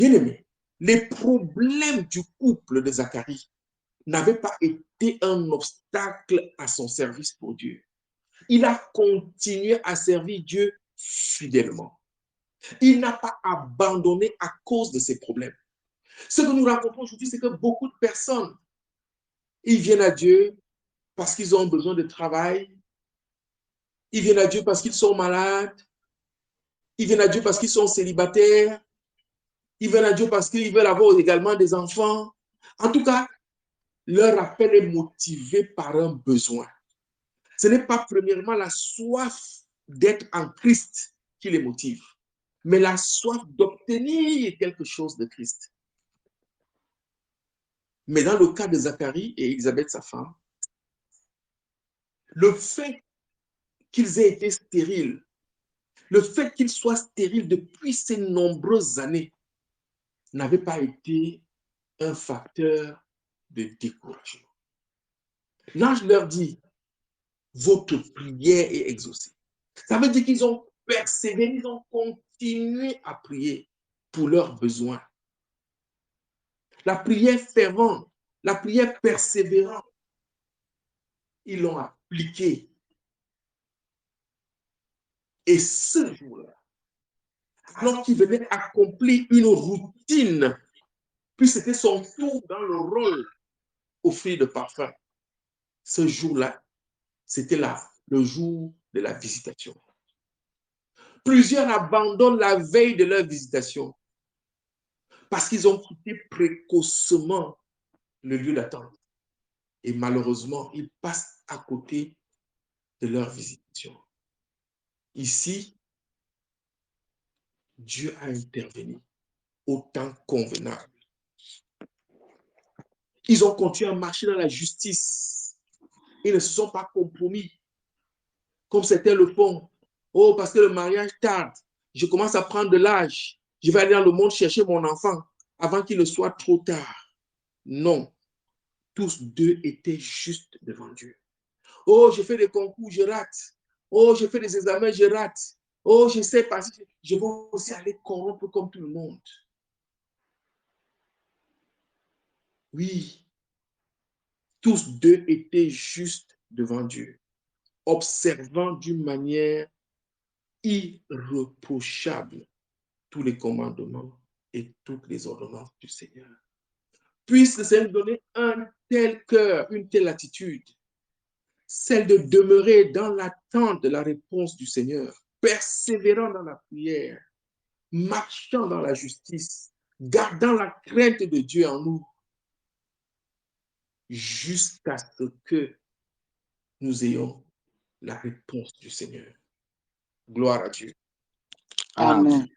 Bien-aimé, les problèmes du couple de Zacharie n'avaient pas été un obstacle à son service pour Dieu. Il a continué à servir Dieu fidèlement. Il n'a pas abandonné à cause de ses problèmes. Ce que nous rencontrons aujourd'hui, c'est que beaucoup de personnes, ils viennent à Dieu parce qu'ils ont besoin de travail, ils viennent à Dieu parce qu'ils sont malades, ils viennent à Dieu parce qu'ils sont célibataires, ils viennent à Dieu parce qu'ils veulent avoir également des enfants. En tout cas, leur appel est motivé par un besoin. Ce n'est pas premièrement la soif d'être en Christ qui les motive, mais la soif d'obtenir quelque chose de Christ. Mais dans le cas de Zacharie et Élisabeth, sa femme, le fait qu'ils aient été stériles, le fait qu'ils soient stériles depuis ces nombreuses années, n'avait pas été un facteur de découragement. L'ange leur dit, votre prière est exaucée. Ça veut dire qu'ils ont persévéré, ils ont continué à prier pour leurs besoins. La prière fervente, la prière persévérante, ils l'ont appliquée. Et ce jour-là, alors qu'il venait accomplir une routine, puis c'était son tour dans le rôle offrir de parfum. Ce jour-là, c'était là, le jour de la visitation. Plusieurs abandonnent la veille de leur visitation parce qu'ils ont quitté précocement le lieu d'attente. Et malheureusement, ils passent à côté de leur visitation. Ici, Dieu a intervenu au temps convenable. Ils ont continué à marcher dans la justice. Ils ne se sont pas compromis, comme certains le font. Oh, parce que le mariage tarde, je commence à prendre de l'âge. Je vais aller dans le monde chercher mon enfant avant qu'il ne soit trop tard. Non, tous deux étaient justes devant Dieu. Oh, je fais des concours, je rate. Oh, je fais des examens, je rate. Oh, je sais pas, je vais aussi aller corrompre comme tout le monde. Oui, tous deux étaient justes devant Dieu, observant d'une manière irréprochable tous les commandements et toutes les ordonnances du Seigneur. Puisque le Seigneur nous donnait un tel cœur, une telle attitude, celle de demeurer dans l'attente de la réponse du Seigneur, persévérant dans la prière, marchant dans la justice, gardant la crainte de Dieu en nous, jusqu'à ce que nous ayons la réponse du Seigneur. Gloire à Dieu. Amen.